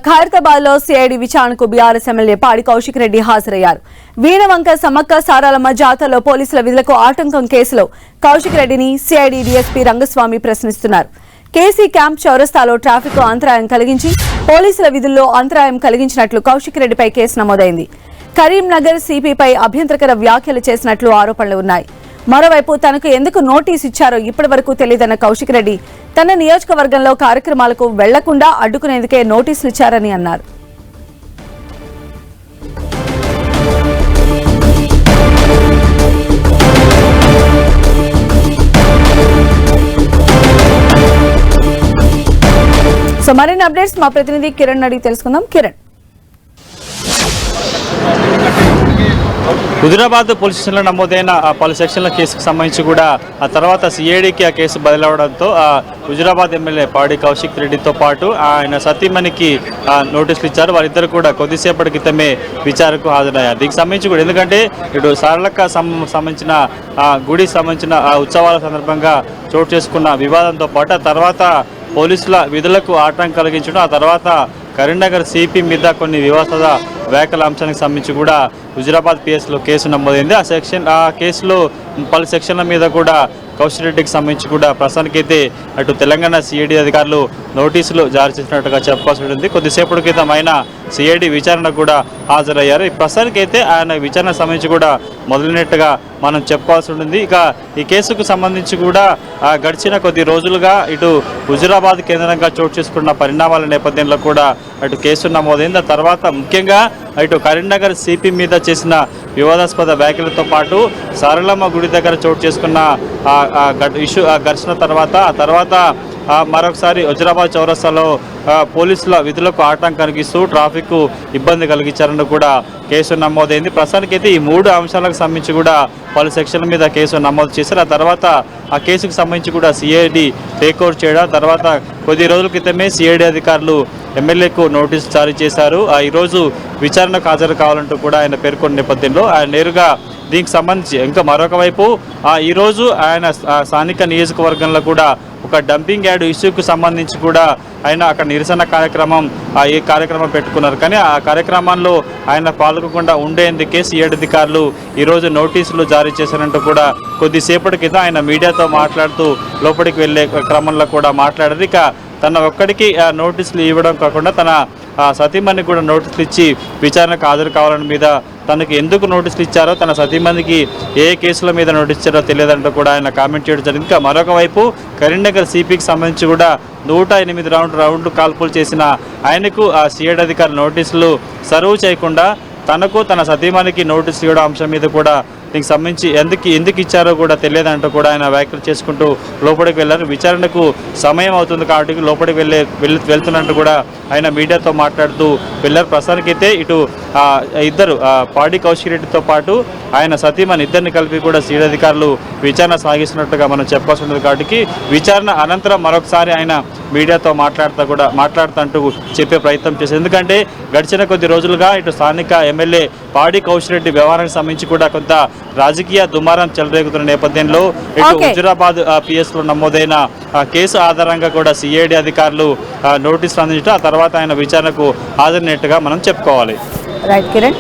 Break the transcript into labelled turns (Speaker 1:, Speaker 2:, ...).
Speaker 1: ఖైరతాబాద్ లో సిఐడి విచారణకు BRS MLA పాడి కౌశిక్ రెడ్డి హాజరయ్యారు. వీణవంక సమ్మక్క సారాలమ్మ జాతరలో పోలీసుల విధులకు ఆటంకం కేసులో కౌశిక్ రెడ్డిని సిఐడి డీఎస్పీ రంగస్వామి ప్రశ్నిస్తున్నారు. కేసీ క్యాంప్ చౌరస్తాలో ట్రాఫిక్ అంతరాయం కలిగించి పోలీసుల విధుల్లో అంతరాయం కలిగించినట్లు కౌశిక్ రెడ్డిపై కేసు నమోదైంది. కరీంనగర్ సిపిపై అభ్యంతరకర వ్యాఖ్యలు చేసినట్లు ఆరోపణలు ఉన్నాయి. మరోవైపు తనకు ఎందుకు నోటీసు ఇచ్చారో ఇప్పటి వరకు తెలియదన్న కౌశిక్ రెడ్డి తన నియోజకవర్గంలో కార్యక్రమాలకు వెళ్లకుండా అడ్డుకునేందుకే నోటీసులు ఇచ్చారని అన్నారు. సో మరిన్ని అప్డేట్స్ మా ప్రతినిధి కిరణ్ అడిగి తెలుసుకుందాం. కిరణ్,
Speaker 2: హుజురాబాద్ పోలీస్ స్టేషన్లో నమోదైన పలు సెక్షన్ల కేసుకు సంబంధించి కూడా ఆ తర్వాత సిఐడికి ఆ కేసు బదిలవడంతో హుజురాబాద్ ఎమ్మెల్యే పాడి కౌశిక్ రెడ్డితో పాటు ఆయన సతీమణికి నోటీసులు ఇచ్చారు. వారిద్దరు కూడా కొద్దిసేపటి క్రితమే విచారణకు హాజరయ్యారు. దీనికి సంబంధించి కూడా ఎందుకంటే ఇటు సారళక్క సంబంధించిన గుడి సంబంధించిన ఉత్సవాల సందర్భంగా చోటు చేసుకున్న వివాదంతో పాటు ఆ తర్వాత పోలీసుల విధులకు ఆటంకం కలిగించడం, ఆ తర్వాత కరీంనగర్ సిపి మీద కొన్ని వివాదాస్పద వ్యాఖ్యల అంశానికి సంబంధించి కూడా హుజురాబాద్ పిఎస్లో కేసు నమోదైంది. ఆ కేసులో పలు సెక్షన్ల మీద కూడా కౌశిక్ రెడ్డికి సంబంధించి కూడా ప్రస్తుతానికైతే అటు తెలంగాణ సిఐడి అధికారులు నోటీసులు జారీ చేసినట్టుగా చెప్పాల్సి ఉంటుంది. కొద్దిసేపటి క్రితం ఆయన సిఐడి విచారణకు కూడా హాజరయ్యారు. ఈ ప్రస్తుతానికైతే ఆయన విచారణ సంబంధించి కూడా మొదలైనట్టుగా మనం చెప్పుకోవాల్సి ఉంటుంది. ఇక ఈ కేసుకు సంబంధించి కూడా గడిచిన కొద్ది రోజులుగా ఇటు హుజురాబాద్ కేంద్రంగా చోటు చేసుకున్న పరిణామాల నేపథ్యంలో కూడా అటు కేసు నమోదైంది. ఆ తర్వాత ముఖ్యంగా ఇటు కరీంనగర్ సిపి మీద చేసిన వివాదాస్పద వ్యాఖ్యలతో పాటు సారలమ్మ గుడి దగ్గర చోటు చేసుకున్న ఘర్షణ తర్వాత మరొకసారి హుజురాబాద్ చౌరస్తాలో పోలీసుల విధులకు ఆటంకం కలిగిస్తూ ట్రాఫిక్ ఇబ్బంది కలిగించారని కూడా కేసు నమోదైంది. ప్రస్తుతానికైతే ఈ మూడు అంశాలకు సంబంధించి కూడా పలు సెక్షన్ల మీద కేసు నమోదు చేశారు. ఆ తర్వాత ఆ కేసుకు సంబంధించి కూడా సిఐడి టేక్ఓవర్ చేయడం, తర్వాత కొద్ది రోజుల క్రితమే సిఐడి అధికారులు ఎమ్మెల్యేకు నోటీసు జారీ చేశారు. ఈరోజు విచారణకు హాజరు కావాలంటూ కూడా ఆయన పేర్కొన్న నేపథ్యంలో ఆయన నేరుగా దీనికి సంబంధించి ఇంకా మరొక వైపు ఈరోజు ఆయన స్థానిక నియోజకవర్గంలో కూడా ఒక డంపింగ్ యార్డ్ ఇష్యూకు సంబంధించి కూడా ఆయన అక్కడ నిరసన కార్యక్రమం పెట్టుకున్నారు. కానీ ఆ కార్యక్రమంలో ఆయన పాల్గొనకుండా ఉండేందుకే సిఐడి అధికారులు ఈరోజు నోటీసులు జారీ చేశారంటూ కూడా కొద్దిసేపటి క్రితం ఆయన మీడియాతో మాట్లాడుతూ లోపలికి వెళ్ళే క్రమంలో కూడా మాట్లాడారు. ఇక తన ఒక్కడికి నోటీసులు ఇవ్వడం కాకుండా తన సతీమణికి కూడా నోటీసులు ఇచ్చి విచారణకు హాజరు కావాలని మీద తనకు ఎందుకు నోటీసులు ఇచ్చారో, తన సతీమణికి ఏ కేసుల మీద నోటీస్ ఇచ్చారో తెలియదంటూ కూడా ఆయన కామెంట్ చేయడం జరిగింది. ఇంకా మరొక వైపు కరీంనగర్ సిపికి సంబంధించి కూడా 108 రౌండ్లు కాల్పులు చేసిన ఆయనకు ఆ సిఐడి అధికారులు నోటీసులు సర్వ్ చేయకుండా తనకు తన సతీమణికి నోటీసులు ఇవ్వడం అంశం మీద కూడా దీనికి సంబంధించి ఎందుకు ఇచ్చారో కూడా తెలియదంటూ కూడా ఆయన వ్యాఖ్యలు చేసుకుంటూ లోపలికి వెళ్ళారు. విచారణకు సమయం అవుతుంది కాబట్టి లోపలికి వెళ్తున్నట్టు కూడా ఆయన మీడియాతో మాట్లాడుతూ వెళ్ళారు. ప్రస్తుతానికైతే ఇటు ఇద్దరు పాడి కౌశిక్ రెడ్డితో పాటు ఆయన సతీమణి ఇద్దరిని కలిపి కూడా సిఐడి అధికారులు విచారణ సాగిస్తున్నట్టుగా మనం చెప్పాల్సి ఉంటుంది. కాబట్టి విచారణ అనంతరం మరొకసారి ఆయన మీడియాతో మాట్లాడుతూ చెప్పే ప్రయత్నం చేశారు. ఎందుకంటే గడిచిన కొద్ది రోజులుగా ఇటు స్థానిక ఎమ్మెల్యే పాడి కౌశిక్ రెడ్డి వ్యవహారానికి సంబంధించి కూడా కొంత రాజకీయ దుమారం చెలరేగుతున్న నేపథ్యంలో ఇటు హుజురాబాద్ పిఎస్లో నమోదైన కేసు ఆధారంగా కూడా సిఐడి అధికారులు నోటీసులు అందించడం, ఆ తర్వాత ఆయన విచారణకు హాజరైనట్టుగా మనం చెప్పుకోవాలి.
Speaker 1: రైట్ కిరణ్.